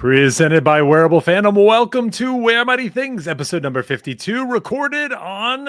Presented by Wearable Fandom. Welcome to Where Mighty Things, episode number 52, recorded on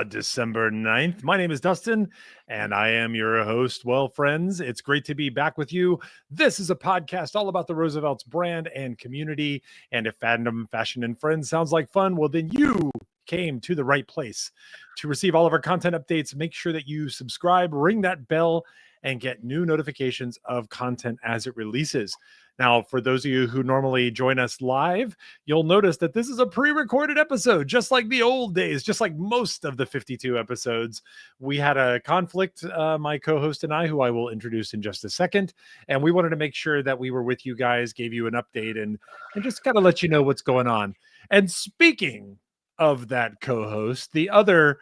December 9th. My name is Dustin, and I am your host. Well, friends, it's great to be back with you. This is a podcast all about the Roosevelt's brand and community. And if Fandom, Fashion, and Friends sounds like fun, well, then you came to the right place. To receive all of our content updates, make sure that you subscribe, ring that bell, and get new notifications of content as it releases. Now, for those of you who normally join us live, you'll notice that this is a pre-recorded episode, just like the old days, just like most of the 52 episodes. We had a conflict, my co-host and I, who I will introduce in just a second, and we wanted to make sure that we were with you guys, gave you an update, and just kind of let you know what's going on. And speaking of that co-host, the other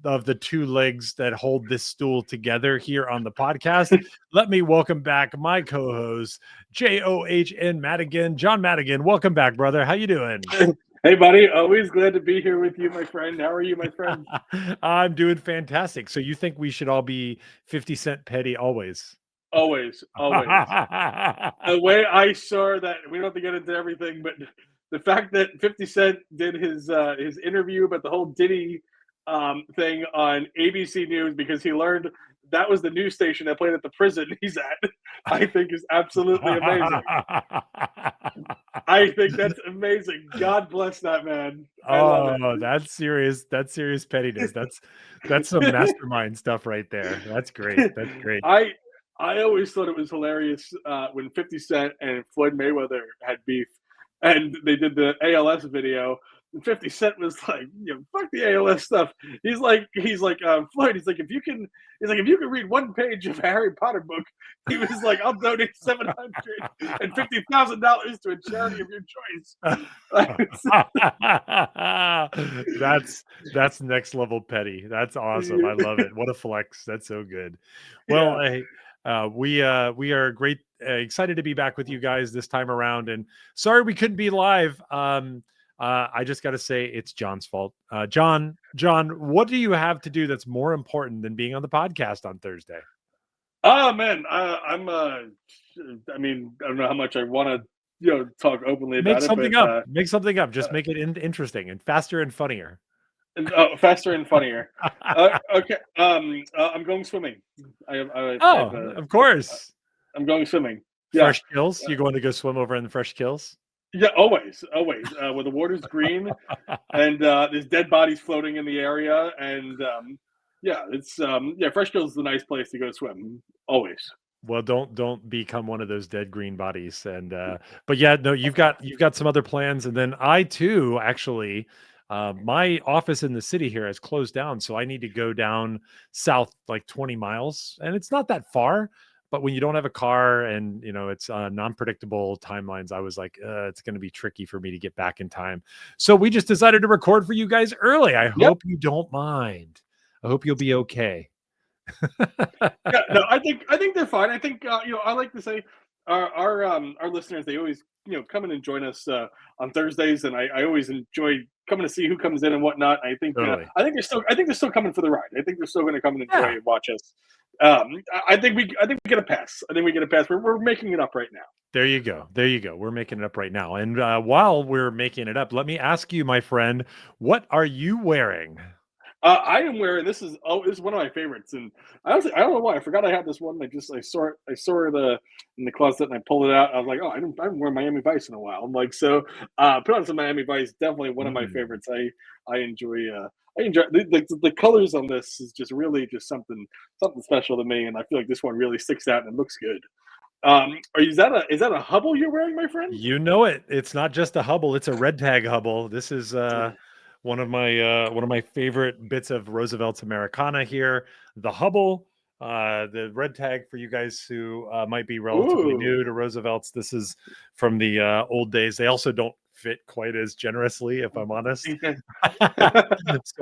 of the two legs that hold this stool together here on the podcast, let me welcome back my co-host, John Madigan. John Madigan, welcome back, brother. How you doing? Hey, buddy. Always glad to be here with you, my friend. How are you, my friend? I'm doing fantastic. So you think we should all be 50 Cent petty always? Always. The way I saw that, we don't have to get into everything, but the fact that 50 Cent did his interview about the whole Diddy thing on ABC News because he learned that was the news station that played at the prison he's at, I think is absolutely amazing. I think that's amazing. God bless that man. That's serious. That's serious pettiness. That's some mastermind stuff right there. That's great. That's great. I always thought it was hilarious when 50 Cent and Floyd Mayweather had beef and they did the ALS video. 50 Cent was like, fuck the ALS stuff. He's like, Floyd. He's like, if you can read one page of a Harry Potter book, he was like, I'll donate $750,000 to a charity of your choice. That's next level petty. That's awesome. I love it. What a flex. That's so good. Well, we are great, excited to be back with you guys this time around. And sorry we couldn't be live. I just got to say it's John's fault. John, what do you have to do that's more important than being on the podcast on Thursday? Oh man, I mean, I don't know how much I want to, talk openly about it. Make something up. Just make it interesting and faster and funnier. Faster and funnier. Okay. I'm going swimming. Of course. I'm going swimming. Yeah. Fresh Kills. You're going to go swim over in the Fresh Kills? Yeah, always. Where the water's green and there's dead bodies floating in the area, and Fresh Kills is a nice place to go swim. Always. Well, don't become one of those dead green bodies. And but yeah, no, you've got some other plans, and then I too actually. My office in the city here has closed down, so I need to go down south like 20 miles, and it's not that far. But when you don't have a car and, it's non-predictable timelines, I was like, it's going to be tricky for me to get back in time. So we just decided to record for you guys early. I hope you don't mind. I hope you'll be okay. I think they're fine. I think, I like to say our listeners, they always, come in and join us on Thursdays. And I always enjoy coming to see who comes in and whatnot. I think, totally. I think they're still coming for the ride. I think they're still going to come and enjoy and watch us. I think we get a pass. We're making it up right now. There you go. We're making it up right now. And while we're making it up, let me ask you, my friend, what are you wearing? I am wearing this is one of my favorites, and I don't know why I forgot I had this one. I saw it in the closet and I pulled it out. I was like, I haven't worn Miami Vice in a while. I'm like, so put on some Miami Vice. Definitely one of my favorites. I enjoy. I enjoy the colors on this is just really just something special to me, and I feel like this one really sticks out and it looks good. Is that a Hubble you're wearing, my friend? You know it. It's not just a Hubble. It's a red tag Hubble. This is one of my favorite bits of Roosevelt's Americana here. The Hubble, the red tag for you guys who might be relatively new to Roosevelt's. This is from the old days. They also don't fit quite as generously, if I'm honest. So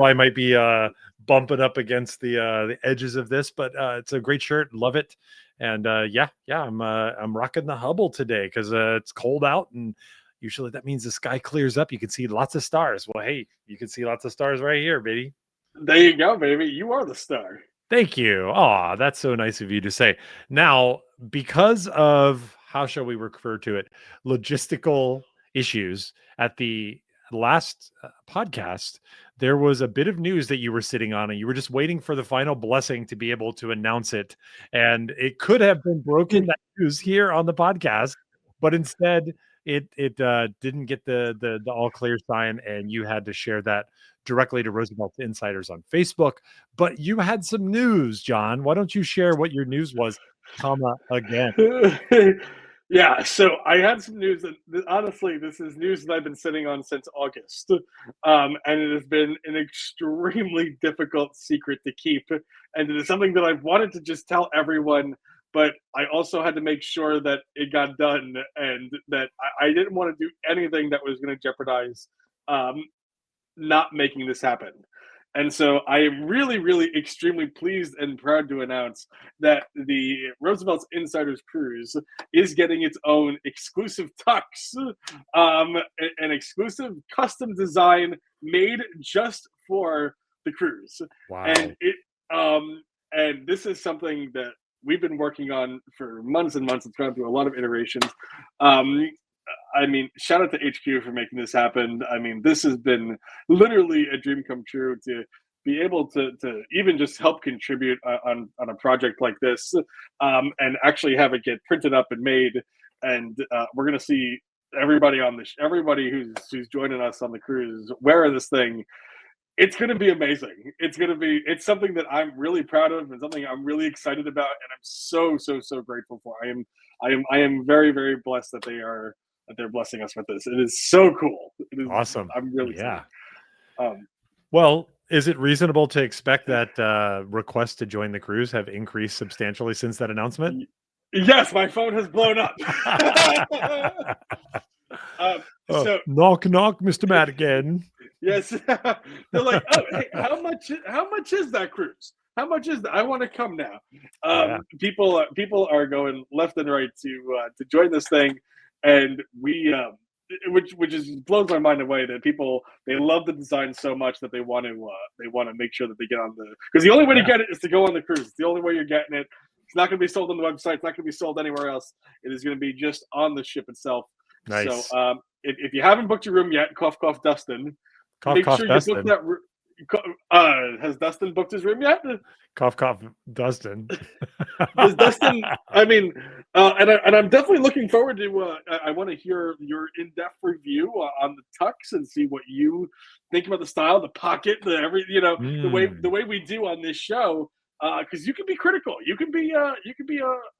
I might be bumping up against the edges of this, but it's a great shirt. Love it. And I'm rocking the Hubble today because it's cold out, and usually that means the sky clears up. You can see lots of stars. Well, hey, you can see lots of stars right here, baby. There you go, baby. You are the star. Thank you. Oh, that's so nice of you to say. Now, because of how shall we refer to it, logistical issues at the last podcast, there was a bit of news that you were sitting on and you were just waiting for the final blessing to be able to announce it. And it could have been broken that news here on the podcast, but instead it didn't get the all clear sign, and you had to share that directly to Roosevelt's insiders on Facebook. But you had some news, John. Why don't you share what your news was, comma again? Yeah, so I had some news that honestly, this is news that I've been sitting on since August, and it has been an extremely difficult secret to keep, and it is something that I've wanted to just tell everyone, but I also had to make sure that it got done, and that I didn't want to do anything that was going to jeopardize um, not making this happen. And so I am really, really extremely pleased and proud to announce that the Roosevelt's Insiders Cruise is getting its own exclusive tux, an exclusive custom design made just for the cruise. Wow. And this is something that we've been working on for months and months. It's gone through a lot of iterations. I mean, shout out to HQ for making this happen. I mean, this has been literally a dream come true to be able to even just help contribute on a project like this, and actually have it get printed up and made. And we're gonna see everybody on the everybody who's joining us on the cruise wear this thing. It's going to be amazing. It's something that I'm really proud of and something I'm really excited about, and I'm so grateful for. I am very, very blessed that they're blessing us with this. It is so cool. It is awesome. I'm really excited. Well, is it reasonable to expect that requests to join the cruise have increased substantially since that announcement? Yes, my phone has blown up. So knock, knock, Mr. Madigan. Yes, they're like, oh, hey, how much is that cruise? How much is that? I want to come now. People are going left and right to join this thing, and we which is blows my mind away that they love the design so much that they want to make sure that they get on because the only way to get it is to go on the cruise. It's the only way you're getting it. It's not going to be sold on the website. It's not going to be sold anywhere else. It is going to be just on the ship itself. Nice. So if you haven't booked your room yet, cough, Dustin. Make sure you book that. Has Dustin booked his room yet? Cough, Dustin. Does Dustin? I mean, and I'm definitely looking forward to. I want to hear your in-depth review on the tux and see what you think about the style, the pocket, the way we do on this show. Because you can be critical, you can be a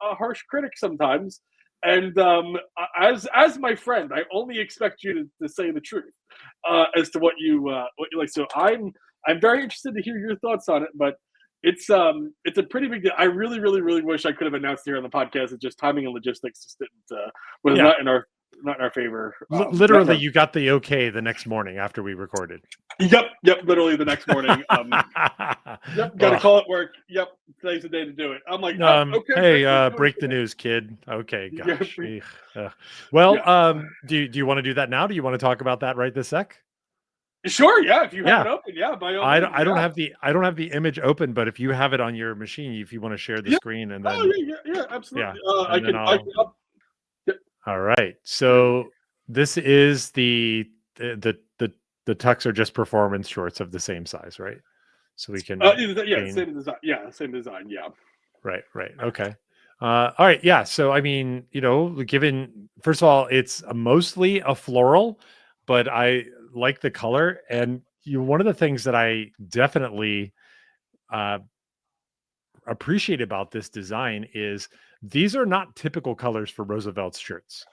harsh critic sometimes. And as my friend, I only expect you to say the truth as to what you like. So I'm very interested to hear your thoughts on it. But it's a pretty big deal. I really, really, really wish I could have announced it here on the podcast. It's just timing and logistics just was not in our favor. Literally, you got the okay the next morning after we recorded. Yep. Literally the next morning. Got to call it work. Yep, today's the day to do it. I'm like, okay. Hey, break the news, kid. Okay, gosh. Well, do you want to do that now? Do you want to talk about that right this sec? Sure. Yeah. If you have it open, by all means, I don't have the image open, but if you have it on your machine, if you want to share the screen, and then absolutely. All right. So this is the tux are just performance shorts of the same size, right? So we can same design. Yeah, same design. Yeah. Right. Okay. All right. Yeah. So I mean, given first of all, it's mostly a floral, but I like the color. And one of the things that I definitely appreciate about this design is these are not typical colors for Roosevelt's shirts.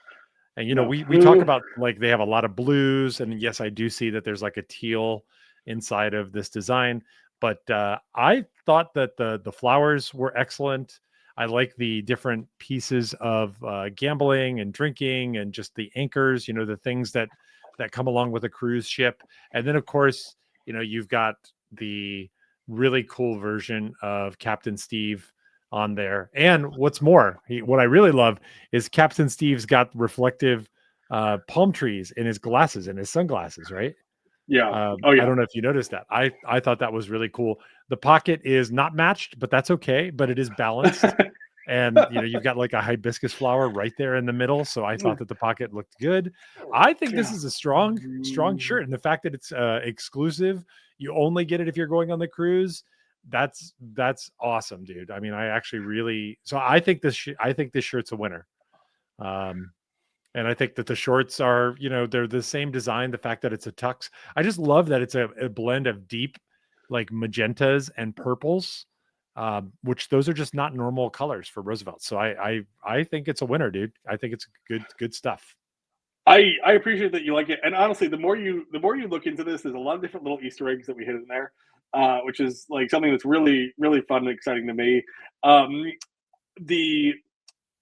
And we talk about like they have a lot of blues, and yes, I do see that there's like a teal inside of this design. But I thought that the flowers were excellent. I like the different pieces of gambling and drinking and just the anchors, the things that come along with a cruise ship. And then, of course, you've got the really cool version of Captain Steve on there. And what's more, what I really love is Captain Steve's got reflective palm trees in his glasses, in his sunglasses, right? Yeah. I don't know if you noticed that. I thought that was really cool. The pocket is not matched, but that's okay. But it is balanced. And you've got like a hibiscus flower right there in the middle, so I thought that the pocket looked good. I think this Yeah. is a strong shirt, and the fact that it's exclusive, you only get it if you're going on the cruise. That's awesome, dude. I mean, I actually really, so I think I think this shirt's a winner. um and I think that the shorts are, they're the same design. The fact that it's a tux, I just love that it's a blend of deep, like magentas and purples, which those are just not normal colors for Roosevelt. So I think it's a winner, dude. I think it's good stuff. I appreciate that you like it, and honestly, the more you look into this, there's a lot of different little Easter eggs that we hit in there, which is like something that's really really fun and exciting to me. Um, the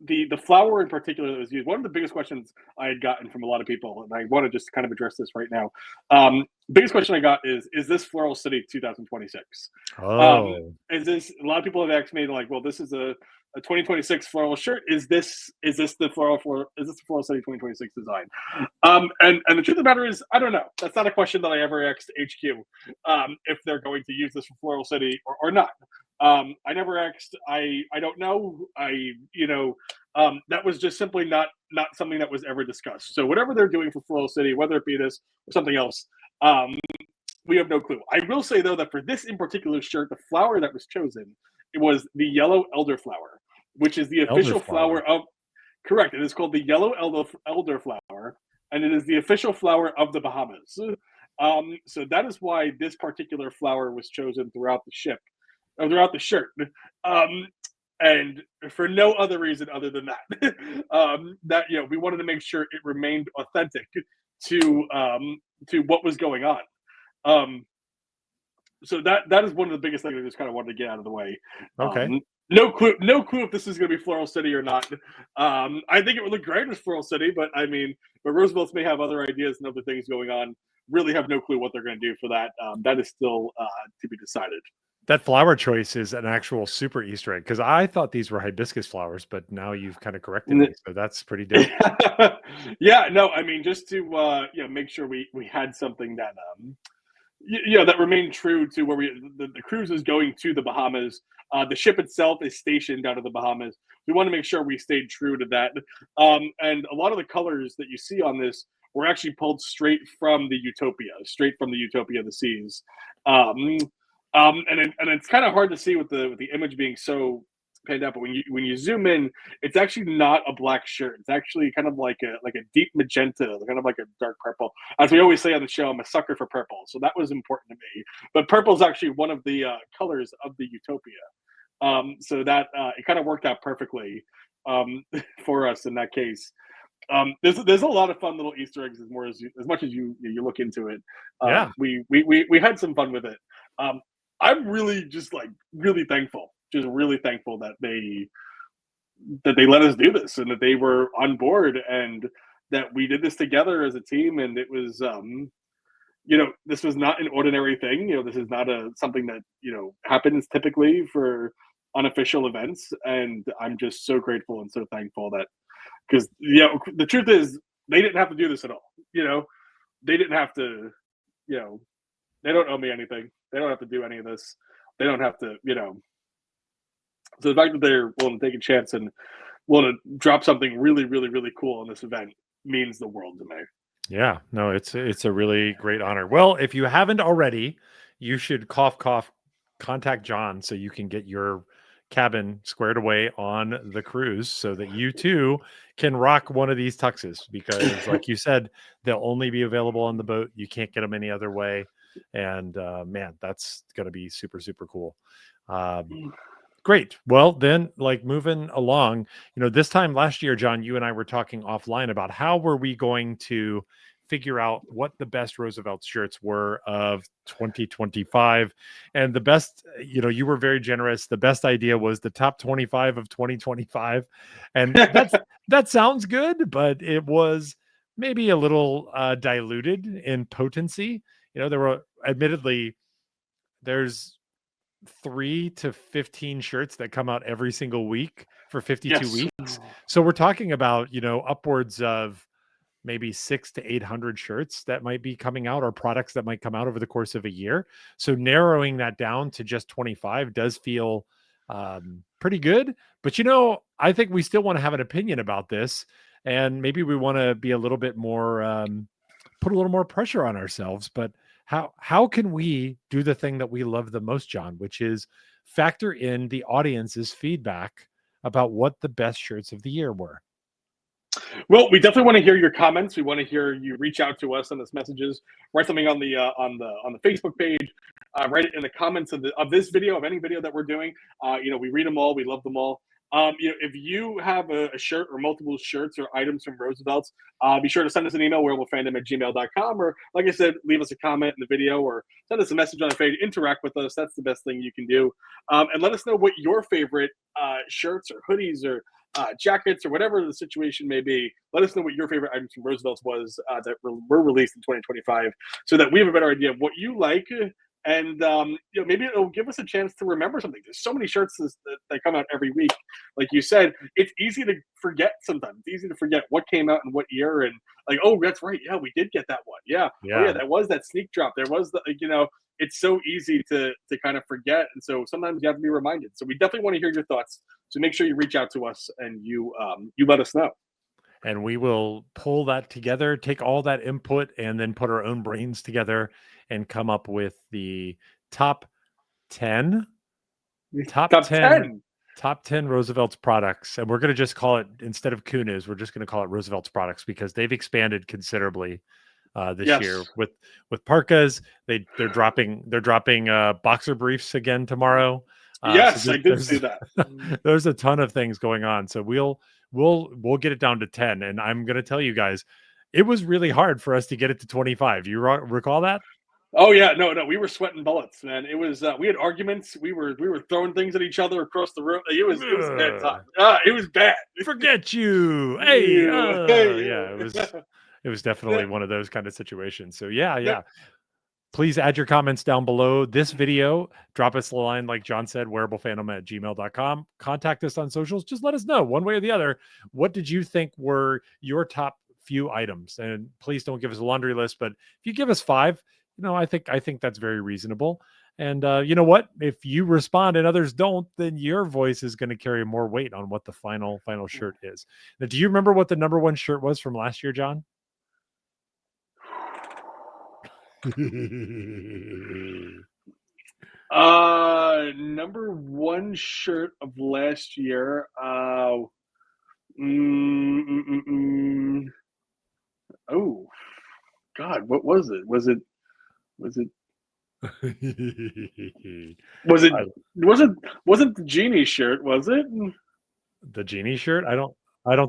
the flower in particular that was used, one of the biggest questions I had gotten from a lot of people, and I want to just kind of address this right now. Biggest question I got is this Floral City 2026? Um, Oh, is this, a lot of people have asked me like, well, this is a 2026 floral shirt. Is this the is this the Floral City 2026 design? And the truth of the matter is, I don't know. That's not a question that I ever asked HQ, if they're going to use this for Floral City or not. I never asked. I don't know. That was just simply not something that was ever discussed. So whatever they're doing for Floral City, whether it be this or something else, um, we have no clue. I will say though that for this in particular shirt, the flower that was chosen, it was the yellow elderflower, which is the official elderflower. flower of. Correct. It is called the yellow elderflower, and it is the official flower of the Bahamas. So that is why this particular flower was chosen throughout the ship, or throughout the shirt, um, and for no other reason other than that. That we wanted to make sure it remained authentic to what was going on. Um, so that is one of the biggest things I just kind of wanted to get out of the way. Okay. No clue if this is going to be Floral City or not. I think it would look great as Floral City, but I mean, but Roosevelt's may have other ideas and other things going on. Really have no clue what they're going to do for that. That is still to be decided. That flower choice is an actual super Easter egg, because I thought these were hibiscus flowers, but now you've kind of corrected me. So that's pretty dope. Yeah, no, I mean, just to make sure we had something that that remained true to where the cruise is going to the Bahamas. The ship itself is stationed out of the Bahamas. We want to make sure we stayed true to that. And a lot of the colors that you see on this were actually pulled straight from the Utopia of the Seas. Um, and it's kind of hard to see with the image being so panned out, but when you zoom in, it's actually not a black shirt. It's actually kind of like a deep magenta, kind of like a dark purple. As we always say on the show, I'm a sucker for purple, so that was important to me. But purple is actually one of the colors of the Utopia, so that it kind of worked out perfectly for us in that case. There's a lot of fun little Easter eggs as much as you look into it. Yeah. We had some fun with it. Um, I'm really just like just really thankful that they let us do this and that they were on board and that we did this together as a team. And it was this was not an ordinary thing. This is not a something that happens typically for unofficial events. And I'm just so grateful and so thankful that, because the truth is they didn't have to do this at all. They didn't have to. They don't owe me anything. They don't have to do any of this. They don't have to. So the fact that they're willing to take a chance and willing to drop something really, really, really cool in this event means the world to me. Yeah, no, it's a really great honor. Well, if you haven't already, you should cough contact John so you can get your cabin squared away on the cruise so that you too can rock one of these tuxes, because like you said, they'll only be available on the boat. You can't get them any other way. And man, that's going to be super super cool. Um, Great. Well, then, like moving along, this time last year, John, you and I were talking offline about how were we going to figure out what the best Roosevelt shirts were of 2025. And the best, you were very generous. The best idea was the top 25 of 2025. And that sounds good, but it was maybe a little diluted in potency. There were admittedly, there's 3 to 15 shirts that come out every single week for 52 Yes. weeks. So we're talking about, upwards of maybe 6 to 800 shirts that might be coming out, or products that might come out over the course of a year. So narrowing that down to just 25 does feel Pretty good. But I think we still want to have an opinion about this, and maybe we want to be a little bit more put a little more pressure on ourselves. But how can we do the thing that we love the most, John, which is factor in the audience's feedback about what the best shirts of the year were? Well, we definitely want to hear your comments. We want to hear you reach out to us, send us messages, write something on the Facebook page, write it in the comments of this video, of any video that we're doing. We read them all. We love them all. If you have a shirt or multiple shirts or items from Roosevelt's, be sure to send us an email, werewolffandom@gmail.com, or like I said, leave us a comment in the video or send us a message on the page. Interact with us. That's the best thing you can do. And let us know what your favorite shirts or hoodies or jackets or whatever the situation may be. Let us know what your favorite items from Roosevelt's was that were released in 2025, so that we have a better idea of what you like. And maybe it'll give us a chance to remember something. There's so many shirts that come out every week. Like you said, it's easy to forget sometimes. It's easy to forget what came out in what year, and like, oh, that's right, yeah, we did get that one. Yeah. Oh yeah, that was that sneak drop. There was it's so easy to kind of forget, and so sometimes you have to be reminded. So we definitely want to hear your thoughts. So make sure you reach out to us and you let us know. And we will pull that together, take all that input, and then put our own brains together and come up with the top 10 Roosevelt's products. And we're going to just call it, instead of Kunis, we're just going to call it Roosevelt's products, because they've expanded considerably this year with parkas. They're dropping boxer briefs again tomorrow. Yes, I did see that. There's a ton of things going on. So we'll get it down to 10. And I'm going to tell you guys, it was really hard for us to get it to 25. You recall that? Oh yeah, no, we were sweating bullets, man. It was we had arguments. We were throwing things at each other across the room. It was a bad time. It was bad. Forget you. Hey, yeah, it was definitely one of those kind of situations. So yeah. Please add your comments down below this video. Drop us a line, like John said, werewolffandom@gmail.com. Contact us on socials. Just let us know one way or the other. What did you think were your top few items? And please don't give us a laundry list, but if you give us 5, I think that's very reasonable. And you know what? If you respond and others don't, then your voice is going to carry more weight on what the final shirt is. Now, do you remember what the number 1 shirt was from last year, John? Number 1 shirt of last year. Oh God, what was it? Was it wasn't the genie shirt, was it? The genie shirt? I don't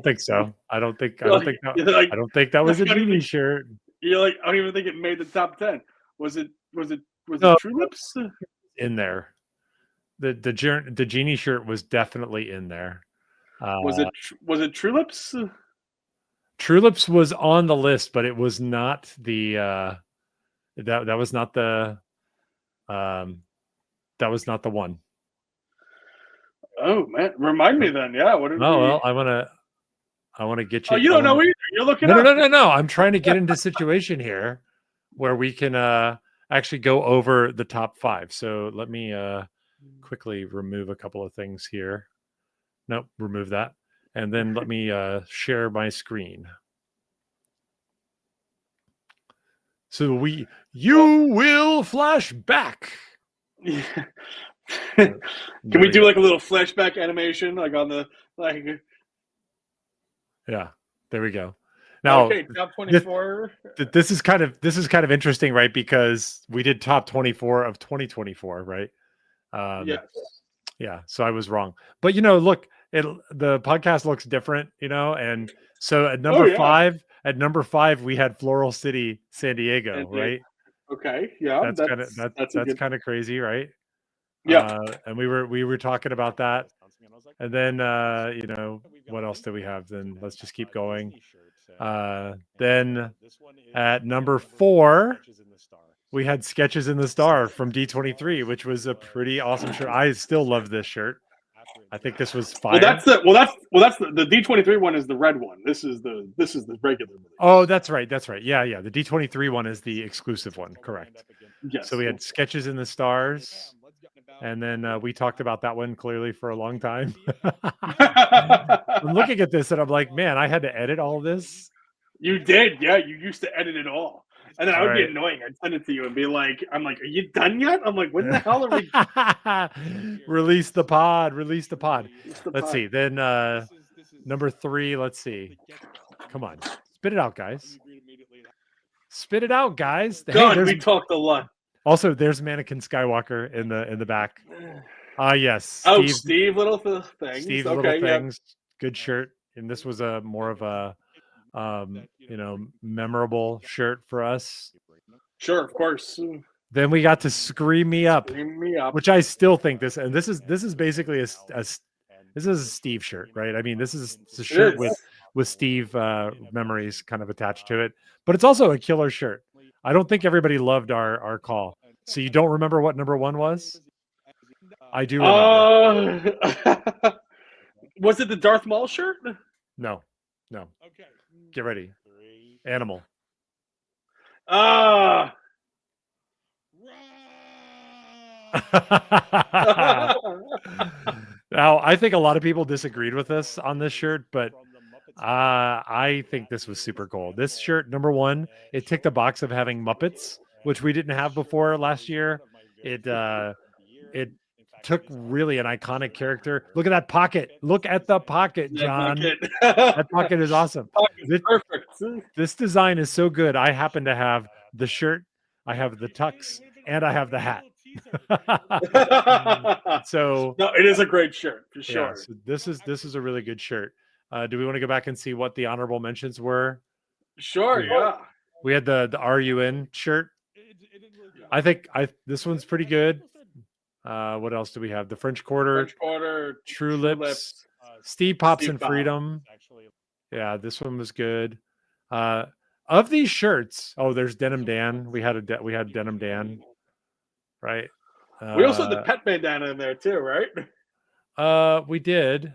think so. I don't think that was a genie shirt. You're like, I don't even think it made the top 10. Was it No, Tulips? In there. The genie shirt was definitely in there. Was it Tulips? Tulips was on the list, but it was not the that was not the one. Oh man, remind me then. Yeah. What did well, I want to get you. Oh, you don't know either. You're looking. No. I'm trying to get into a situation here where we can actually go over the top 5. So let me quickly remove a couple of things here. Nope, remove that. And then let me share my screen. So you will flash back. Yeah. Can we do like a little flashback animation, like on the like? Yeah, there we go. Now, okay, top 24. This is kind of interesting, right? Because we did top 24 of 2024, right? Yes. Yeah. So I was wrong, but look, the podcast looks different, and so at number 5. At number 5, we had Floral City, San Diego, right? Okay, yeah, that's kind of crazy, right? Yeah, and we were talking about that, and then what else do we have? Then let's just keep going. Then at number 4, we had Sketches in the Star from D23, which was a pretty awesome shirt. I still love this shirt. I think this was fire. That's the D23 one is the red one. This is the regular one. Oh, that's right. Yeah. The D23 one is the exclusive one, correct? Yes. So we had Sketches in the Stars. And then we talked about that one clearly for a long time. I'm looking at this and I'm like, man, I had to edit all this. You did, yeah. You used to edit it all, and then I All would be right. annoying. I'd send it to you and be like, "I'm like, are you done yet?" I'm like, "When the hell are we?" Release the pod. Release the pod. It's the Let's pod. see. Then number 3. Let's see. Come on, spit it out, guys. Spit it out, guys. Hey, God, there's we talked a lot. also there's Mannequin Skywalker in the back. Yes. Oh, Steve Little Things. Steve Okay, Little yeah. Things. Good shirt. And this was a more of a memorable shirt for us. Sure, of course. Then we got to Scream Me Up, Scream me up. which I still think this is basically this is a Steve shirt, right? I mean, this is a shirt with Steve memories kind of attached to it, but it's also a killer shirt. I don't think everybody loved our call. So you don't remember what number 1 was? I do remember. Was it the Darth Maul shirt? No. Okay. Get ready. Animal. Ah. Now, I think a lot of people disagreed with us on this shirt, but I think this was super cool. This shirt, number 1, it ticked the box of having Muppets, which we didn't have before last year. It took really an iconic character. Look at that pocket. Look at the pocket, John. That pocket is awesome. Perfect. This design is so good. I happen to have the shirt, I have the tux, and I have the hat. So no, it is a great shirt for sure. Yeah, so this is a really good shirt. Do we want to go back and see what the honorable mentions were? Sure, yeah. We had the RUN shirt. I think this one's pretty good. What else do we have? The French Quarter, True Lips, Steve Pops and Freedom. Yeah, this one was good. Of these shirts, there's Denim Dan. We had Denim Dan, right? We also had the pet bandana in there too, right? We did.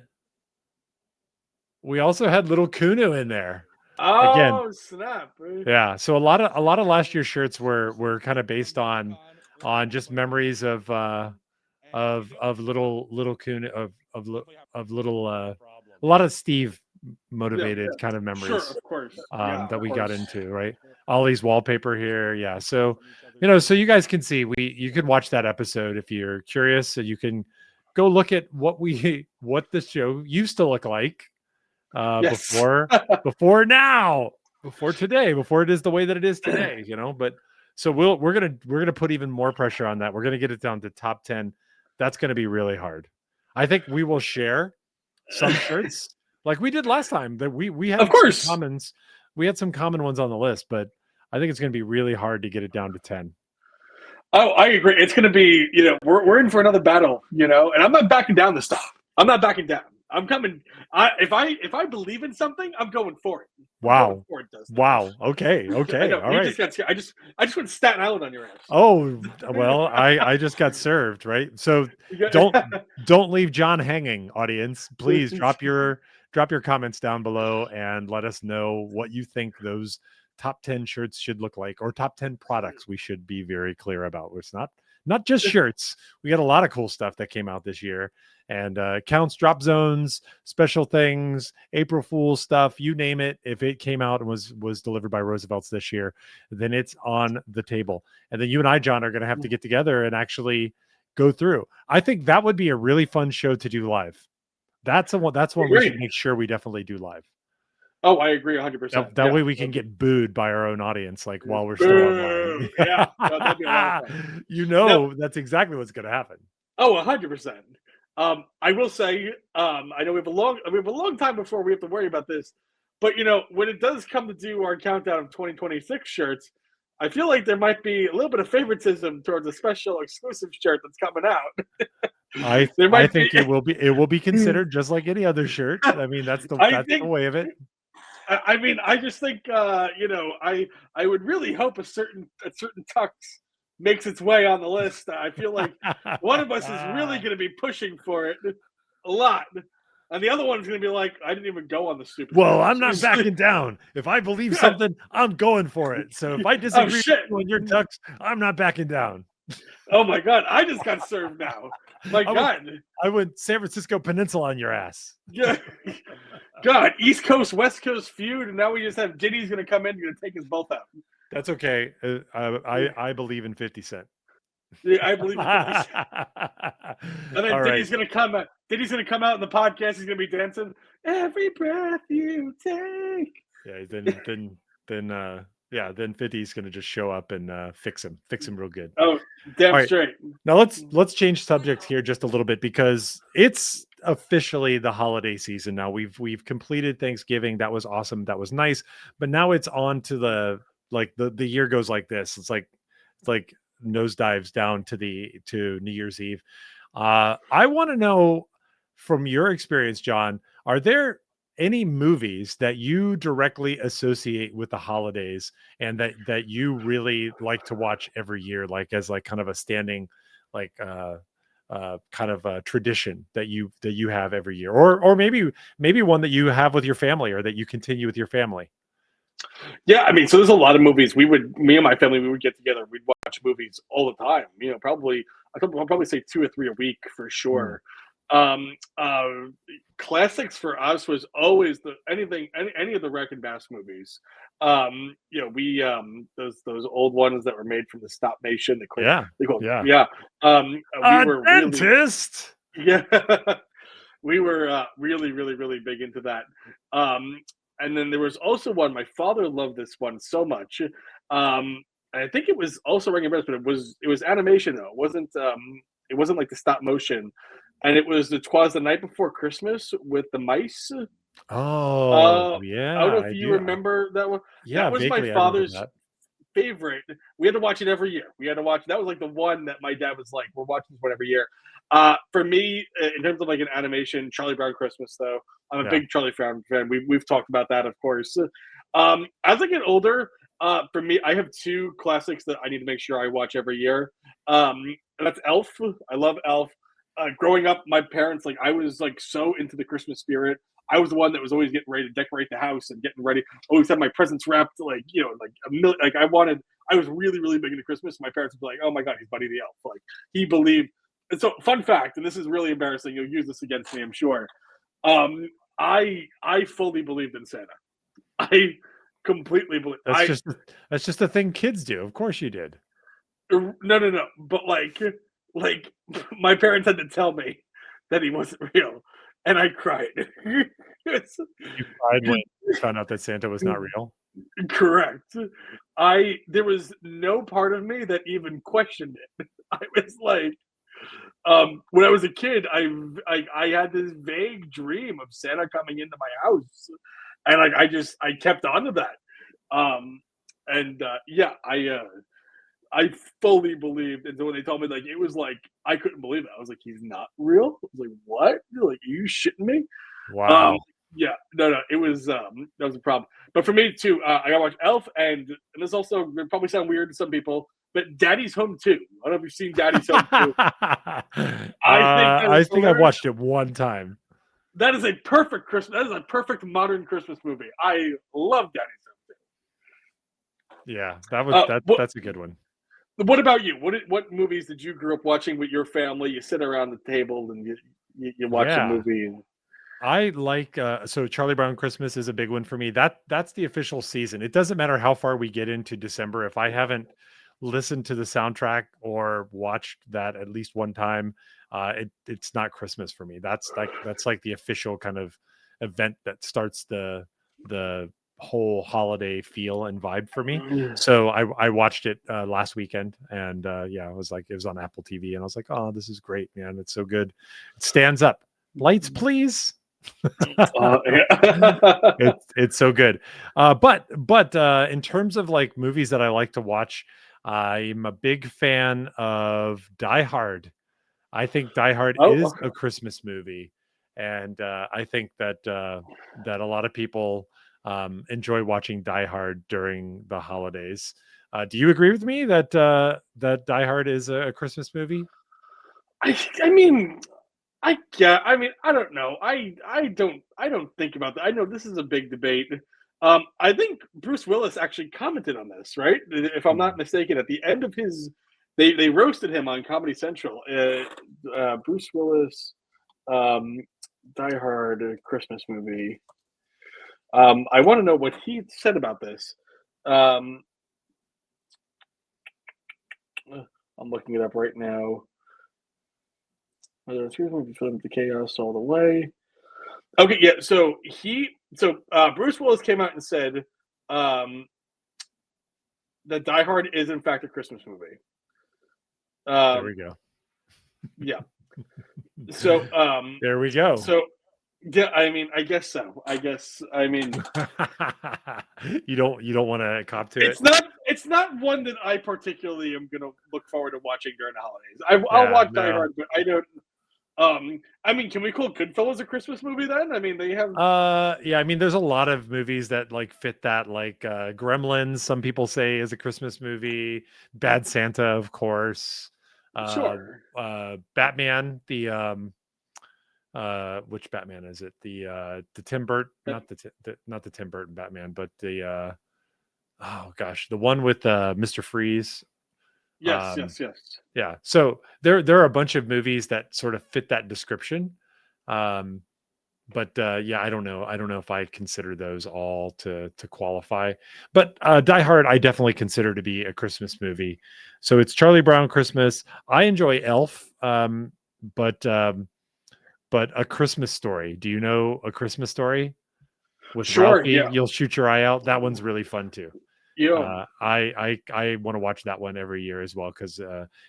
We also had Little Kunu in there. Oh, again, snap! Yeah, so a lot of last year's shirts were kind of based on just memories of little Kunu of little a lot of Steve motivated kind of memories. Sure, of course. That we got into, right? Ollie's wallpaper here, yeah. So so you guys can see you can watch that episode if you're curious. So you can go look at what the show used to look like before today, before it is the way that it is today, But so we're gonna put even more pressure on that. We're gonna get it down to top 10. That's gonna be really hard. I think we will share some shirts like we did last time. That we had, of course, some commons. We had some common ones on the list, but I think it's going to be really hard to get it down to 10. Oh, I agree. It's going to be, we're in for another battle, and I'm not backing down this time. I'm not backing down. I'm coming. If I believe in something, I'm going for it. Wow. Wow. Okay. All right. I just went Staten Island on your ass. Oh, well, I just got served, right? So don't leave John hanging, audience. Please drop your comments down below and let us know what you think those top 10 shirts should look like, or top 10 products we should be very clear about. It's not just shirts. We got a lot of cool stuff that came out this year, and counts, drop zones, special things, April Fool's stuff, you name it. If it came out and was delivered by Roosevelt's this year, then it's on the table. And then you and I, John, are going to have to get together and actually go through. I think that would be a really fun show to do live. That's one we should make sure we definitely do live. Oh, I agree 100%. That way we can get booed by our own audience, like while we're still online. Yeah, that'd be a lot of fun. That's exactly what's going to happen. Oh, 100%. I will say, I know we have a long time before we have to worry about this, but when it does come to do our countdown of 2026 shirts, I feel like there might be a little bit of favoritism towards a special exclusive shirt that's coming out. I think it will be considered just like any other shirt. I mean, that's the way of it. I mean, I just think I would really hope a certain tux makes its way on the list. I feel like one of us is really going to be pushing for it a lot, and the other one's going to be like, I didn't even go on the stupid. Well, I'm not backing down. If I believe something, I'm going for it. So if I disagree with you on your tux, I'm not backing down. Oh my God, I just got served now. My I went, God. I went San Francisco Peninsula on your ass. Yeah. God, East Coast, West Coast feud, and now we just have Diddy's going to come in, going to take us both out. That's okay. I believe in 50 Cent. Yeah, I believe in 50 Cent. And then All right. Diddy's going to come out. Diddy's going to come out in the podcast. He's going to be dancing. Every breath you take. Yeah. Then 50's gonna just show up and fix him real good. Oh, All damn right. straight. Now let's change subject here just a little bit because it's officially the holiday season now. We've completed Thanksgiving. That was awesome. That was nice. But now it's on to the year goes like this. It's like nosedives down to New Year's Eve. I want to know from your experience, John, are there any movies that you directly associate with the holidays and that you really like to watch every year, like as like kind of a standing like kind of a tradition that you have every year, or maybe one that you have with your family or that you continue with your family? Yeah, I mean, so there's a lot of movies. Me and my family, we would get together. We'd watch movies all the time. I'll probably say 2 or 3 a week for Mm. sure. Um, uh, Classics for us was always any of the Wreck and Bass movies. We those old ones that were made from the stop nation. Yeah, They call yeah. yeah. We A were really dentist. yeah. We were really, really, really big into that. Um, and then there was also one. My father loved this one so much. And I think it was also ringing bells, but it was animation though. It wasn't like the stop motion, and it was the Twas the Night Before Christmas with the mice. Oh I don't yeah, know if I you do. remember that one. Yeah, That was my vaguely I remember father's that. favorite. We had to watch it every year. We had to watch. That was like the one that my dad was like, "We're watching this one every year." For me, in terms of like an animation, Charlie Brown Christmas, though, I'm a Yeah. big Charlie Brown fan. We've talked about that, of course. As I get older, for me, I have two classics that I need to make sure I watch every year. And that's Elf. I love Elf. Growing up, my parents I was like so into the Christmas spirit. I was the one that was always getting ready to decorate the house and getting ready. Always had my presents wrapped, like a million. Like I was really, really big into Christmas. My parents would be like, "Oh my God, he's Buddy the Elf." Like he believed. And so, fun fact, and this is really embarrassing. You'll use this against me, I'm sure. Um, I fully believed in Santa. I completely believe. That's just that's just a thing kids do. Of course you did. No, no, no. But like my parents had to tell me that he wasn't real, and I cried. It's- You cried when you found out that Santa was not real? Correct. There was no part of me that even questioned it. I was like, when I was a kid, I had this vague dream of Santa coming into my house, and I kept on to that. Um, and yeah, I fully believed, and so when they told me it was like I couldn't believe it. I was like, he's not real. I was like, what? You're like, are you shitting me? Um, Wow. yeah, no, it was that was a problem. But for me too, I gotta watch Elf, and this also will probably sound weird to some people, but Daddy's Home too. I don't know if you've seen Daddy's Home too. I think that is I think I've hilarious. watched it one time. That is a perfect Christmas. That is a perfect modern Christmas movie. I love Daddy's Yeah, that was Home. that's a good one. What about you? What movies did you grow up watching with your family? You sit around the table and you watch a Yeah. movie. And... I like so Charlie Brown Christmas is a big one for me. That's the official season. It doesn't matter how far we get into December if I haven't listened to the soundtrack or watched that at least one time, it's not Christmas for me. That's like the official kind of event that starts the whole holiday feel and vibe for me. So I watched it last weekend, and yeah, it was on Apple TV, and I was like, oh, this is great, man. It's so good. It stands up. Lights, please. Yeah. It's so good. But in terms of like movies that I like to watch, I'm a big fan of Die Hard. I think Die Hard is Oh, a Christmas movie, and I think that a lot of people enjoy watching Die Hard during the holidays. Do you agree with me that Die Hard is a Christmas movie? I mean, I mean, I don't know. I don't think about that. I know this is a big debate. I think Bruce Willis actually commented on this, right? If I'm not Mm. mistaken, at the end of his they roasted him on Comedy Central. Bruce Willis, um, Die Hard, Christmas movie. I want to know what he said about this. Um, I'm looking it up right now. Film the chaos all the way. Okay, yeah. So Bruce Willis came out and said that Die Hard is in fact a Christmas movie. There we go. Yeah. So there we go. So yeah, I mean, I guess so. I mean, you don't want to cop to it. It's not one that I particularly am gonna look forward to watching during the holidays. I'll watch Die Hard, but I don't. I mean, can we call Goodfellas a Christmas movie then? I mean, they have. Yeah, I mean, there's a lot of movies that like fit that, like Gremlins. Some people say is a Christmas movie. Bad Santa, of course. Sure. Batman, which Batman is it? The Tim Burton, not the Tim Burton Batman, but the oh gosh, the one with Mr. Freeze. Yes. Yeah. So there are a bunch of movies that sort of fit that description. But yeah, I don't know if I consider those all to qualify. But Die Hard, I definitely consider to be a Christmas movie. So it's Charlie Brown Christmas. I enjoy Elf, but A Christmas Story. Do you know A Christmas Story? With sure, Ralphie, yeah. You'll Shoot Your Eye Out. That one's really fun too. Yeah. I want to watch that one every year as well, because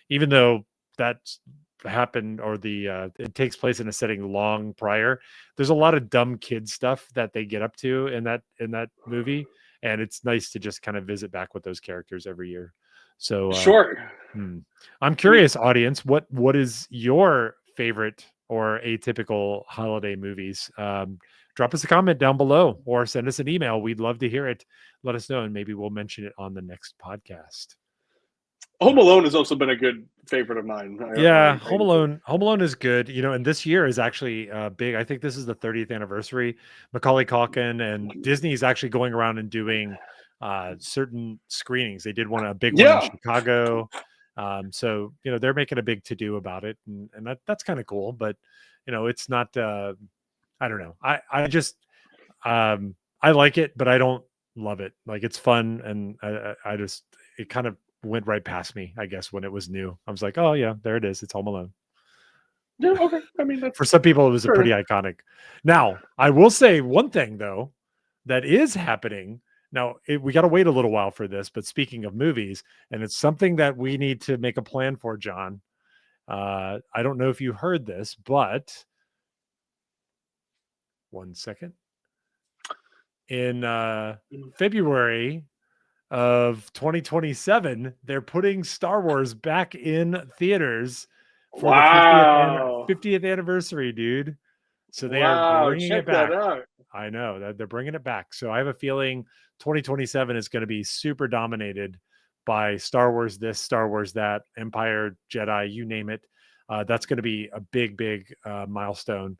even though that's happened, or it takes place in a setting long prior, there's a lot of dumb kid stuff that they get up to in that movie, and it's nice to just kind of visit back with those characters every year. So sure. I'm curious, audience, what is your favorite or atypical holiday movies? Drop us a comment down below or send us an email. We'd love to hear it. Let us know, and maybe we'll mention it on the next podcast. Home Alone has also been a good favorite of mine. Home Alone is good. And this year is actually big. I think this is the 30th anniversary. Macaulay Culkin and Disney is actually going around and doing certain screenings. They did a big one in Chicago. So they're making a big to-do about it, and that's kind of cool. But it's not. I don't know. I just I like it, but I don't love it. Like, it's fun, and I just, it kind of went right past me, I guess, when it was new. I was like, oh yeah, there it is. It's Home Alone. Yeah, okay. I mean, for some people, it was a pretty iconic. Now, I will say one thing though that is happening. Now, we got to wait a little while for this, but speaking of movies, and it's something that we need to make a plan for, John. I don't know if you heard this, but one second. In February of 2027, they're putting Star Wars back in theaters for the 50th anniversary, dude. So they are bringing it back. I know that they're bringing it back. So I have a feeling 2027 is going to be super dominated by Star Wars this, Star Wars that, Empire, Jedi, you name it. That's going to be a big milestone.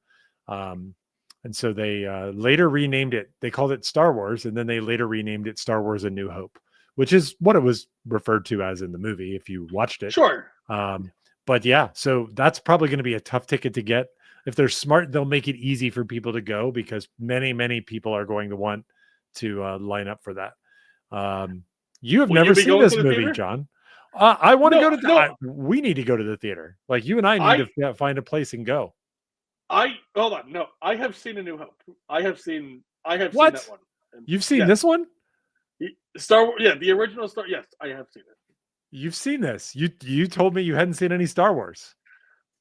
And so they later renamed it. They called it Star Wars, and then they later renamed it Star Wars: A New Hope, which is what it was referred to as in the movie if you watched it. Sure. But yeah, so that's probably going to be a tough ticket to get. If they're smart, they'll make it easy for people to go, because many people are going to want to line up for that. You have never seen this movie, theater? John. I want to go to we need to go to the theater. Like, you and I need to find a place and go. Hold on. No, I have seen A New Hope. I have seen that one. You've seen this one? Star Wars, yeah, the original Star. Yes, I have seen it. You've seen this. You told me you hadn't seen any Star Wars.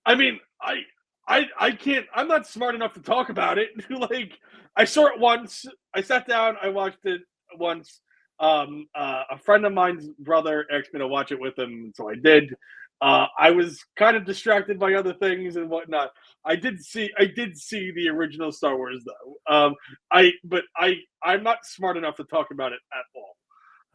I mean, I can't. I'm not smart enough to talk about it. Like, I saw it once. I sat down. I watched it once. A friend of mine's brother asked me to watch it with him, so I did. I was kind of distracted by other things and whatnot. I did see the original Star Wars though. I'm not smart enough to talk about it at all.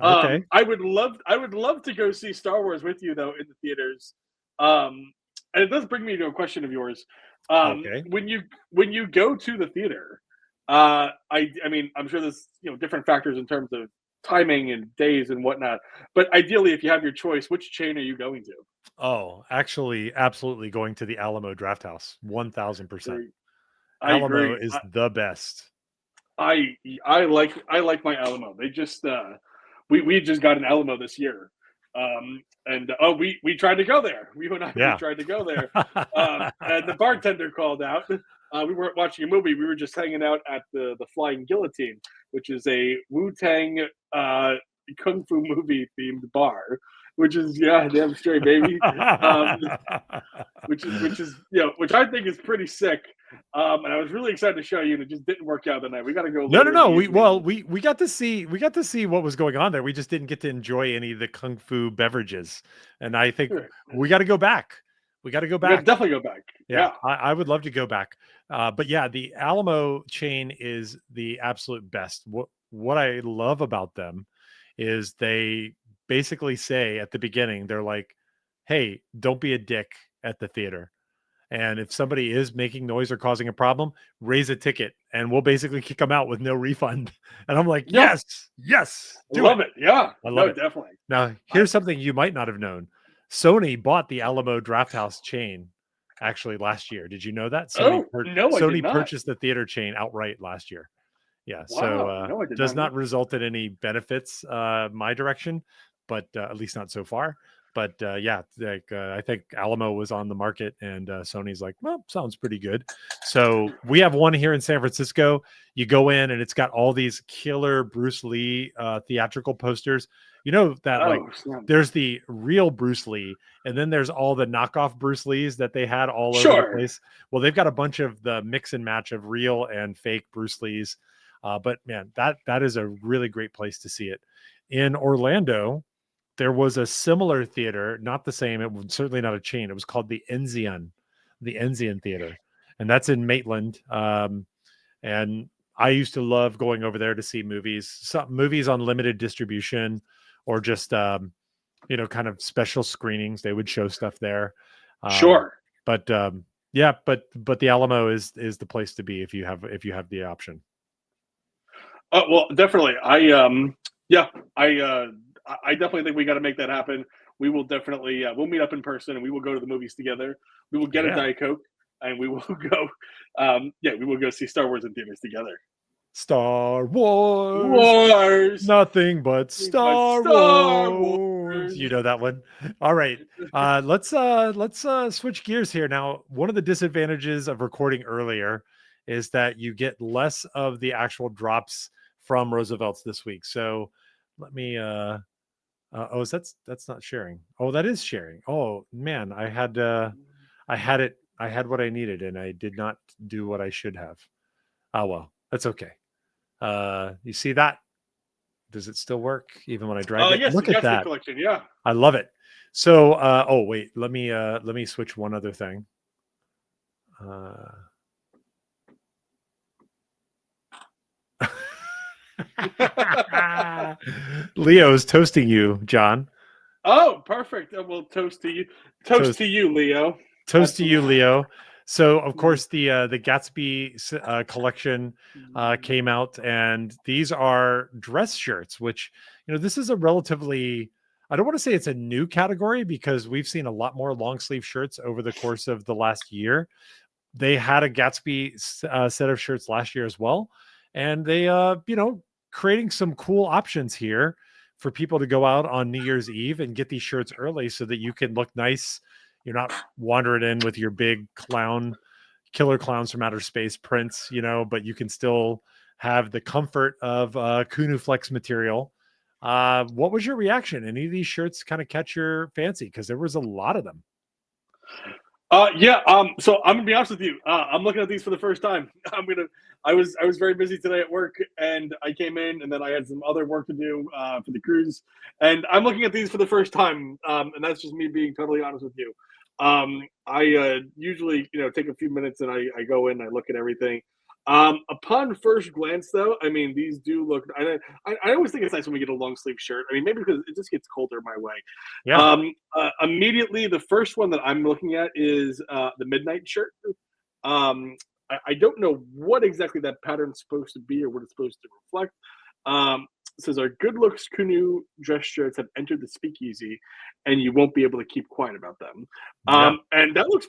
Okay. I would love to go see Star Wars with you though in the theaters. And it does bring me to a question of yours. Okay. When you go to the theater, I mean, I'm sure there's different factors in terms of timing and days and whatnot. But ideally, if you have your choice, which chain are you going to? Oh, actually, absolutely going to the Alamo Draft House, 1000%. Agree. I Alamo agree. is the best. I like my Alamo. They just we just got an Alamo this year, and oh we tried to go there. You and I we Yeah. tried to go there, and the bartender called out. We weren't watching a movie. We were just hanging out at the Flying Guillotine, which is a Wu Tang kung fu movie themed bar. Which is yeah, damn straight, baby. Um, which I think is pretty sick. And I was really excited to show you, and it just didn't work out that night. We got to go No, no, later in no. the evening. We got to see what was going on there. We just didn't get to enjoy any of the kung fu beverages. And I think Sure. we got to go back. We got to go We got to back. definitely go back. Yeah, Yeah. I would love to go back. But yeah, the Alamo chain is the absolute best. What I love about them is they basically say at the beginning, they're like, "Hey, don't be a dick at the theater. And if somebody is making noise or causing a problem, raise a ticket and we'll basically kick them out with no refund." And I'm like, Yeah. yes, yes, I do it. love it. Yeah. I love No, it. definitely. Now, I, here's something you might not have known. Sony bought the Alamo Drafthouse chain actually last year. Did you know that? oh, no, I did Sony not. purchased the theater chain outright last year. Yeah, so Wow. No, I did does not not know. result in any benefits my direction, but at least not so far. But yeah, like I think Alamo was on the market, and Sony's like, well, sounds pretty good. So we have one here in San Francisco. You go in, and it's got all these killer Bruce Lee theatrical posters. You know that like Oh, snap. there's the real Bruce Lee, and then there's all the knockoff Bruce Lees that they had all over the Sure. place. Well, they've got a bunch of the mix and match of real and fake Bruce Lees. But man, that is a really great place to see it. In Orlando, there was a similar theater, not the same. It was certainly not a chain. It was called the Enzian Theater, and that's in Maitland. And I used to love going over there to see some movies on limited distribution, or just kind of special screenings. They would show stuff there. Um, Sure. but yeah, but the Alamo is the place to be if you have the option. Well, definitely. Yeah, I definitely think we got to make that happen. We will definitely, we'll meet up in person and we will go to the movies together. We will get a Yeah. Diet Coke and we will go, yeah, we will go see Star Wars in theaters together. Star Wars, Wars, nothing but but Star Star Wars. You Wars. know that one. All right. Let's switch gears here. Now, one of the disadvantages of recording earlier is that you get less of the actual drops from Roosevelt's this week. So let me oh, that's not sharing. Oh, that is sharing. Oh man, I had what I needed and I did not do what I should have. Oh well, that's okay. You see that? Does it still work even when I drag it? Yes, the Look at Gatsby that. collection. Yeah. I love it. So, oh wait, let me switch one other thing. Uh, Leo's toasting you, John. Oh, perfect. Well, toast to you. Toast Toast, to you, Leo. toast to you, Absolutely. Leo. So, of course, the Gatsby collection came out, and these are dress shirts. Which this is a relatively, I don't want to say it's a new category because we've seen a lot more long sleeve shirts over the course of the last year. They had a Gatsby set of shirts last year as well, and they creating some cool options here for people to go out on New Year's Eve and get these shirts early so that you can look nice. You're not wandering in with your big killer clowns from outer space prints, but you can still have the comfort of Kunu Flex material. What was your reaction? Any of these shirts kind of catch your fancy? Because there was a lot of them. Yeah. So I'm gonna be honest with you. I'm looking at these for the first time. I was very busy today at work, and I came in, and then I had some other work to do for the cruise, and I'm looking at these for the first time. And that's just me being totally honest with you. I usually, take a few minutes and I go in, and I look at everything. Upon first glance, though, I mean, these do look. I always think it's nice when we get a long sleeve shirt. I mean, maybe because it just gets colder my way. Yeah. Immediately, the first one that I'm looking at is the midnight shirt. I don't know what exactly that pattern's supposed to be or what it's supposed to reflect. says our good looks canoe dress shirts have entered the speakeasy, and you won't be able to keep quiet about them. Yeah. And that looks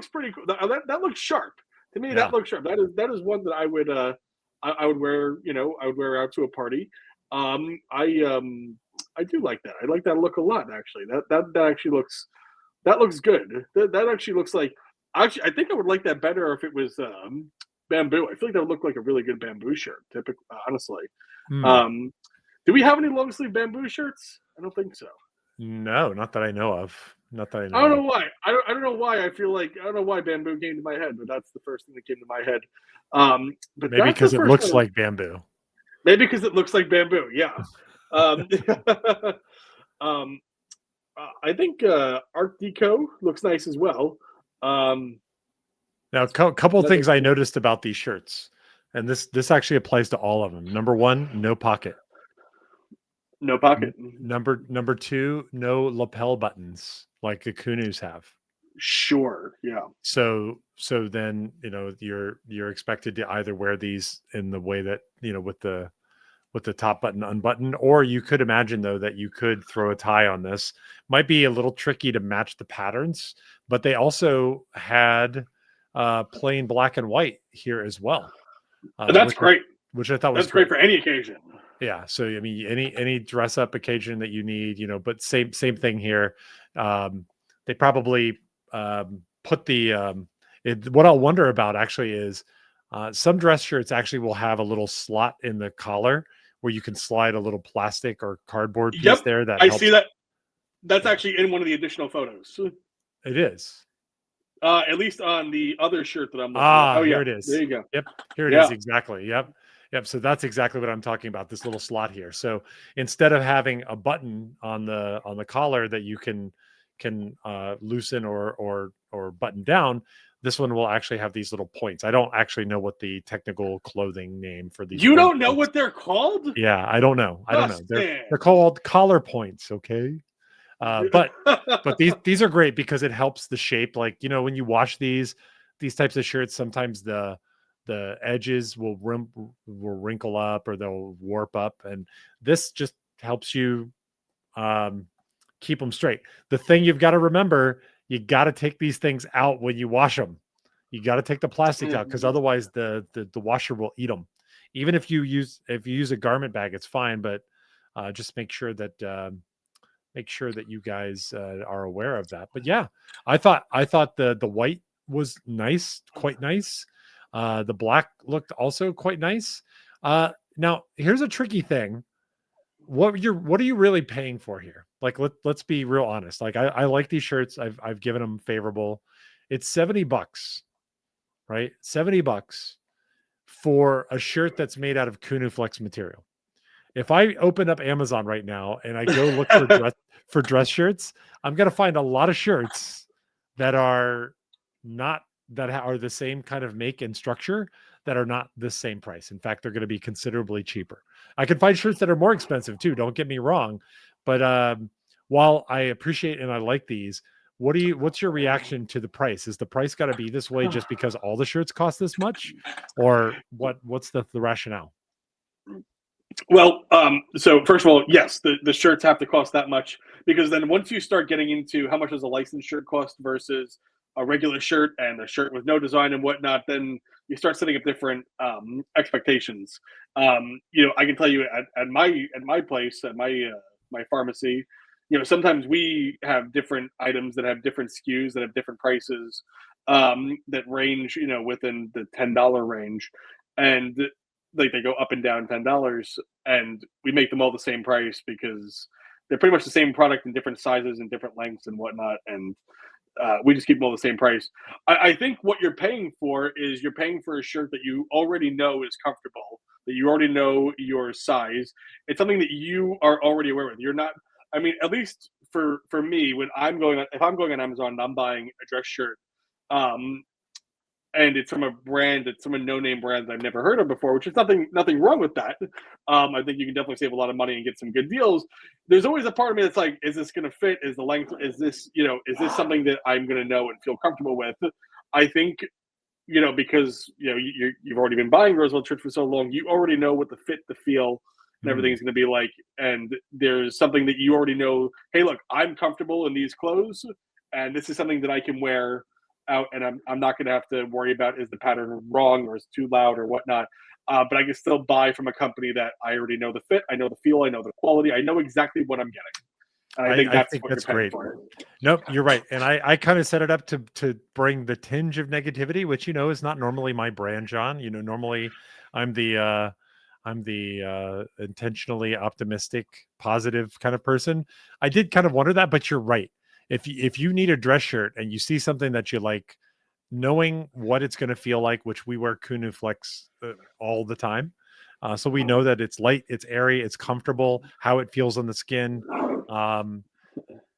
pretty cool. That looks sharp to me. Yeah. That looks sharp. That is one that I would I would wear. I would wear out to a party. I do like that. I like that look a lot. Actually, that actually looks good. That actually looks like. Actually, I think I would like that better if it was bamboo. I feel like that would look like a really good bamboo shirt. Typically, honestly. Hmm. Um, do we have any long sleeve bamboo shirts? I don't think so. No, not that I know of. Not that I I don't know of. know why. I don't know why. I don't know why bamboo came to my head, but that's the first thing that came to my head. But Maybe that's the because it first looks one. like bamboo. Maybe because it looks like bamboo. Yeah. Um, um, I think Art Deco looks nice as well. Um, Now, couple another things I noticed about these shirts, and this actually applies to all of them. Number one, no pocket. no pocket. Number two, no lapel buttons like the Kunus have. Sure. Yeah. So then you're expected to either wear these in the way that with the top button unbuttoned, or you could imagine though that you could throw a tie on this. Might be a little tricky to match the patterns, but they also had plain black and white here as well, That's great. which I thought was That's great great. for any occasion. Yeah, so I mean, any dress up occasion that you need, but same thing here. They probably put the what I'll wonder about actually is some dress shirts actually will have a little slot in the collar where you can slide a little plastic or cardboard piece Yep, there that I see helps. that. That's Yeah, actually in one of the additional photos. it is. At least on the other shirt that I'm looking at. Oh Here yeah, it there is. you go. Yep, here it is Yeah, exactly. Yep. So that's exactly what I'm talking about. This little slot here. So instead of having a button on the collar that you can loosen or button down, this one will actually have these little points. I don't actually know what the technical clothing name for these you point don't know is. what they're called, Yeah, I don't know. I don't know. They're Dustin. called collar points. Okay. But these are great because it helps the shape. Like when you wash these types of shirts, sometimes the edges will wrinkle up or they'll warp up, and this just helps you keep them straight. The thing you've got to remember, you got to take these things out when you wash them. You got to take the plastic out because otherwise the washer will eat them. Even if you use a garment bag, it's fine, but just make sure that you guys are aware of that. But yeah, I thought the white was nice, quite nice. The black looked also quite nice. Now here's a tricky thing. What are you really paying for here? Like let's be real honest. Like I like these shirts. I've given them favorable. It's $70, right? $70 for a shirt that's made out of Kunu Flex material. If I open up Amazon right now and I go look for dress shirts, I'm gonna find a lot of shirts that are not are the same kind of make and structure that are not the same price. In fact, they're going to be considerably cheaper. I can find shirts that are more expensive too. Don't get me wrong, but while I appreciate and I like these, what's your reaction to the price? Is the price got to be this way just because all the shirts cost this much, or what's the rationale? Well, so first of all, yes, the shirts have to cost that much because then once you start getting into how much does a licensed shirt cost versus a regular shirt and a shirt with no design and whatnot, then you start setting up different expectations. I can tell you at my place at my pharmacy, sometimes we have different items that have different SKUs that have different prices that range, within the $10 range, and like they go up and down $10, and we make them all the same price because they're pretty much the same product in different sizes and different lengths and whatnot, and we just keep them all the same price. I think what you're paying for is you're paying for a shirt that you already know is comfortable, that you already know your size. It's something that you are already aware with. You're not. I mean, at least for me, when if I'm going on Amazon and I'm buying a dress shirt, um, and it's from a no-name brand that I've never heard of before, which is nothing wrong with that. I think you can definitely save a lot of money and get some good deals. There's always a part of me that's like, is this going to fit? Is the length? Is this something that I'm going to know and feel comfortable with? I think because you've already been buying Roosevelt shirts for so long, you already know what the fit, the feel, and everything's going to be like, and there's something that you already know. Hey, look, I'm comfortable in these clothes, and this is something that I can wear out, and I'm not going to have to worry about is the pattern wrong or is it too loud or whatnot. But I can still buy from a company that I already know the fit, I know the feel, I know the quality, I know exactly what I'm getting, and I think I that's think what you're that's paying great. for. Nope, you're right. And I kind of set it up to bring the tinge of negativity, which is not normally my brand, John. Normally I'm the intentionally optimistic, positive kind of person. I did kind of wonder that, but you're right. If you need a dress shirt and you see something that you like, knowing what it's going to feel like, which we wear Kunu Flex all the time. So we know that it's light, it's airy, it's comfortable, how it feels on the skin.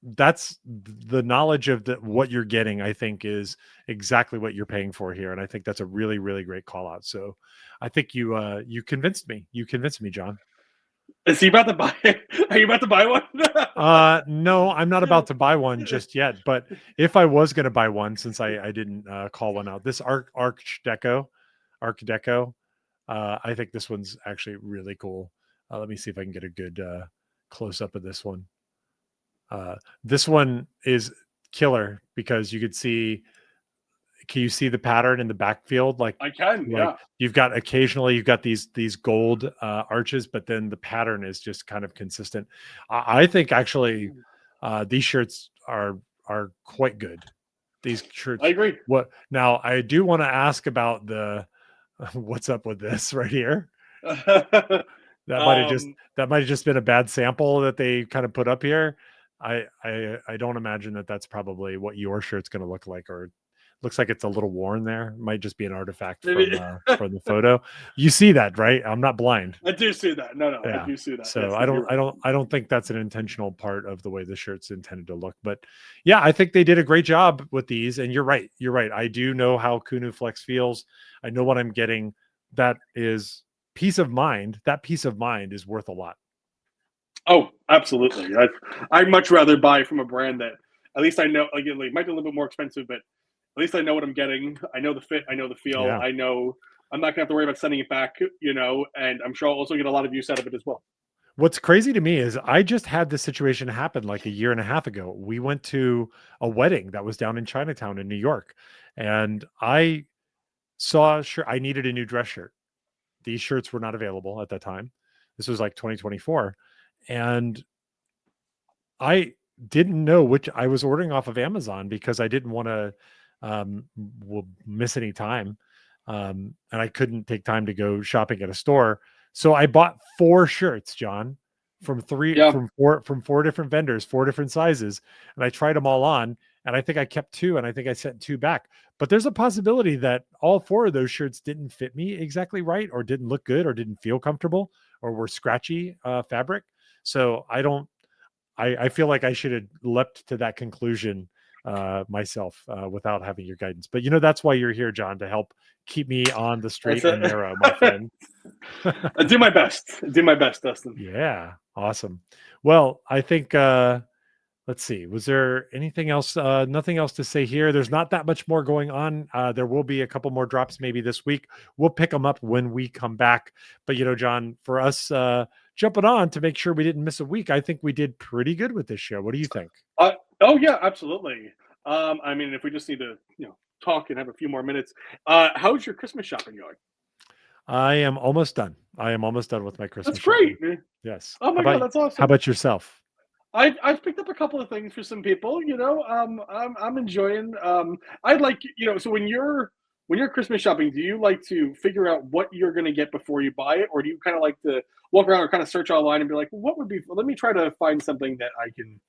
That's the knowledge of what you're getting, I think, is exactly what you're paying for here. And I think that's a really, really great call out. So I think you convinced me. You convinced me, John. Is he about to buy it? Are you about to buy one? No, I'm not about to buy one just yet. But if I was going to buy one, since I didn't call one out, this Arch Deco, I think this one's actually really cool. Let me see if I can get a good close up of this one. This one is killer because you could see. Can you see the pattern in the backfield? I can, yeah. You've got these gold arches, but then the pattern is just kind of consistent. I think actually these shirts are quite good. These shirts. I agree. What now? I do want to ask about the what's up with this right here. That might have just been a bad sample that they kind of put up here. I don't imagine that that's probably what your shirt's going to look like, or looks like it's a little worn there. It might just be an artifact from the photo. You see that, right? I'm not blind. I do see that. No, Yeah. I do see that. So yes, I don't think that's an intentional part of the way the shirt's intended to look. But yeah, I think they did a great job with these. And you're right. You're right. I do know how Kunu Flex feels. I know what I'm getting. That is peace of mind. That peace of mind is worth a lot. Oh, absolutely. I'd much rather buy from a brand that at least I know, like, it might be a little bit more expensive, but at least I know what I'm getting. I know the fit. I know the feel. Yeah. I know I'm not going to have to worry about sending it back, and I'm sure I'll also get a lot of use out of it as well. What's crazy to me is I just had this situation happen like a year and a half ago. We went to a wedding that was down in Chinatown in New York, and I saw sure I needed a new dress shirt. These shirts were not available at that time. This was like 2024. And I didn't know which I was ordering off of Amazon because I didn't want to miss any time. And I couldn't take time to go shopping at a store. So I bought 4 shirts, John, from Yeah. from four different vendors, 4 different sizes, and I tried them all on. And I think I kept 2, and I think I sent 2 back. But there's a possibility that all 4 of those shirts didn't fit me exactly right, or didn't look good, or didn't feel comfortable, or were scratchy fabric. So I feel like I should have leapt to that conclusion myself without having your guidance. But that's why you're here, John, to help keep me on the straight and narrow, my friend. I do my best. Dustin. Yeah, awesome. Well, I think let's see. Was there anything else? Nothing else to say here. There's not that much more going on. There will be a couple more drops maybe this week. We'll pick them up when we come back. But John, for us jumping on to make sure we didn't miss a week, I think we did pretty good with this show. What do you think? Oh yeah, absolutely. I mean, if we just need to, talk and have a few more minutes, how's your Christmas shopping going? I am almost done. I am almost done with my Christmas. That's great. Shopping. Yes. Oh my God, that's awesome. How about yourself? I've picked up a couple of things for some people. I'm enjoying. I'd like So when you're Christmas shopping, do you like to figure out what you're going to get before you buy it, or do you kind of like to walk around or kind of search online and be like, what would be? Let me try to find something that I can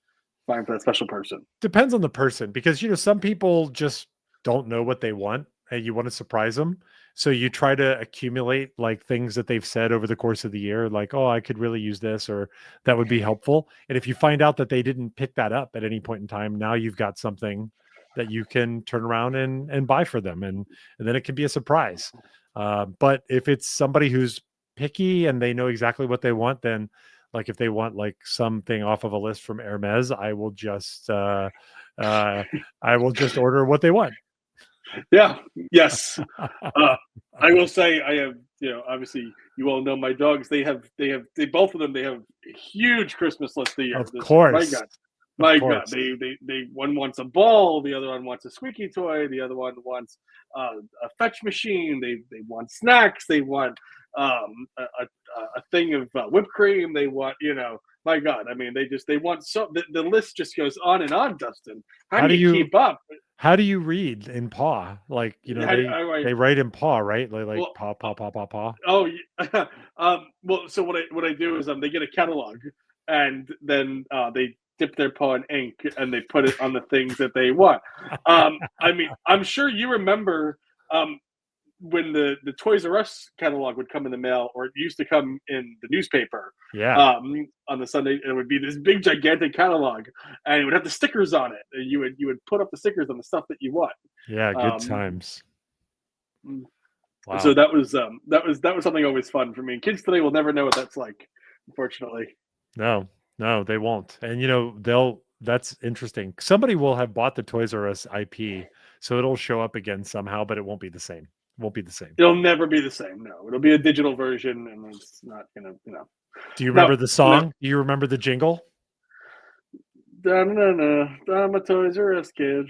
find for that special person. Depends on the person, because some people just don't know what they want and you want to surprise them. So you try to accumulate like things that they've said over the course of the year, like, oh, I could really use this, or that would be helpful. And if you find out that they didn't pick that up at any point in time, now you've got something that you can turn around and buy for them. And then it can be a surprise. But if it's somebody who's picky and they know exactly what they want, then like if they want like something off of a list from Hermes, I will just order what they want. Yeah. Yes. I will say I have, obviously you all know my dogs. They both of them, they have a huge Christmas list Of this year. My course. God. Of My God. course. They one wants a ball, the other one wants a squeaky toy, the other one wants a fetch machine, they want snacks, they want a thing of whipped cream, they want, my God. I mean, they want the list just goes on and on, Dustin. How How do do you you keep up? how do you read in paw? Like, I they write in paw, right? Like well, paw, paw, paw, paw, paw. oh, yeah. Well, so what I do is they get a catalog, and then they dip their paw in ink and they put it on the things that they want. I mean, I'm sure you remember um, when the Toys R Us catalog would come in the mail, or it used to come in the newspaper Yeah. on the Sunday. It would be this big gigantic catalog, and it would have the stickers on it. And you would put up the stickers on the stuff that you want. Yeah, good Um, times. so Wow. that was something always fun for me. Kids today will never know what that's like, unfortunately. No, no, they won't. And that's interesting. Somebody will have bought the Toys R Us IP, so it'll show up again somehow, but it won't be the same. Won't be the same. It'll never be the same. No, it'll be a digital version, and it's not gonna, Do you No, remember the no. song? Do you remember the jingle? I'm a Toys R Us kid.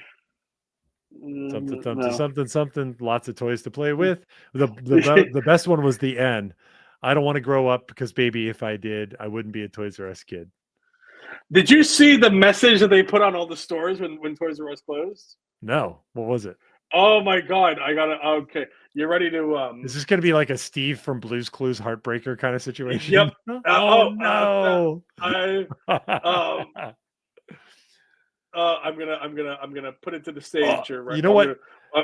Something, something, No. something, something. Lots of toys to play with. The best one was the end. I don't want to grow up because, baby, if I did, I wouldn't be a Toys R Us kid. Did you see the message that they put on all the stores when Toys R Us closed? No, what was it? Oh my God, I gotta. Okay, you ready to? Is this going to be like a Steve from Blue's Clues heartbreaker kind of Yep. situation? Oh That, no! I um I'm gonna put it to the stage here, right? You know what?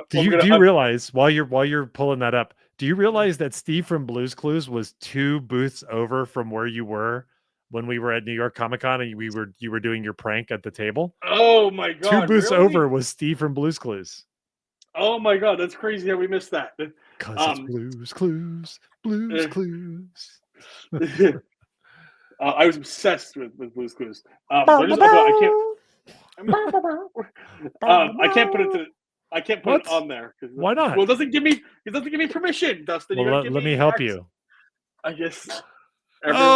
Do I'm you gonna. do you realize while you're pulling that up? Do you realize that Steve from Blue's Clues was 2 booths over from where you were when we were at New York Comic Con and you were doing your prank at the table? Oh my 2 God, booths really? over was Steve from Blue's Clues. Oh my God, that's crazy how we missed that. 'Cause it's Um, Blue's Clues, Blue's eh, Clues. I was obsessed with Blue's Clues. So I can't. I can't put it to. I can't put it What? on there because, Why well, not? it doesn't give me permission, Dustin. You Well, got to give let me me help access. you. I guess everyone.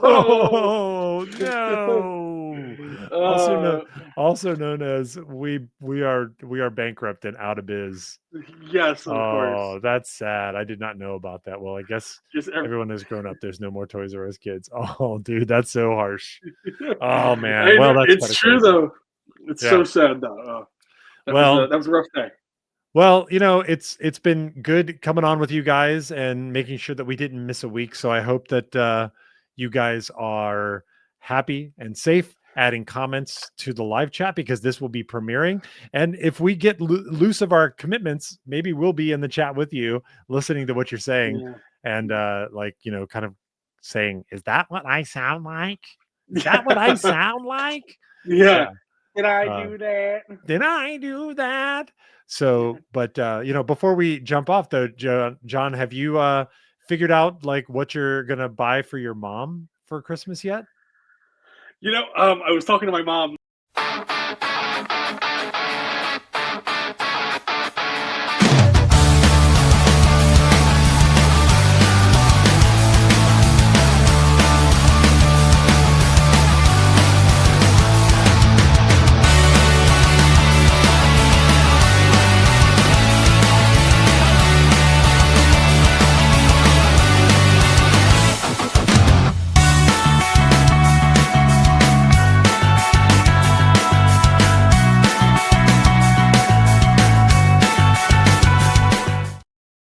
Oh. Oh, no. Also known uh, also known as we are bankrupt and out of biz. yes, of course. Oh, that's sad. I did not know about that. Well, I guess Just everyone has grown up. There's no more Toys R Us kids. Oh, dude, that's so harsh. Oh man. I Well, know, that's kind it's of true crazy. though. It's Yeah. so sad though. Well, That was a rough day. Well, it's been good coming on with you guys and making sure that we didn't miss a week. So I hope that you guys are happy and safe. Adding comments to the live chat because this will be premiering. And if we get loose of our commitments, maybe we'll be in the chat with you, listening to what you're saying, Yeah. and kind of saying, "Is that what I sound like? Is that what I sound like?" Yeah. Yeah. Did I Uh, do that? did I do that? So, but before we jump off though, John, have you figured out like what you're gonna buy for your mom for Christmas yet? I was talking to my mom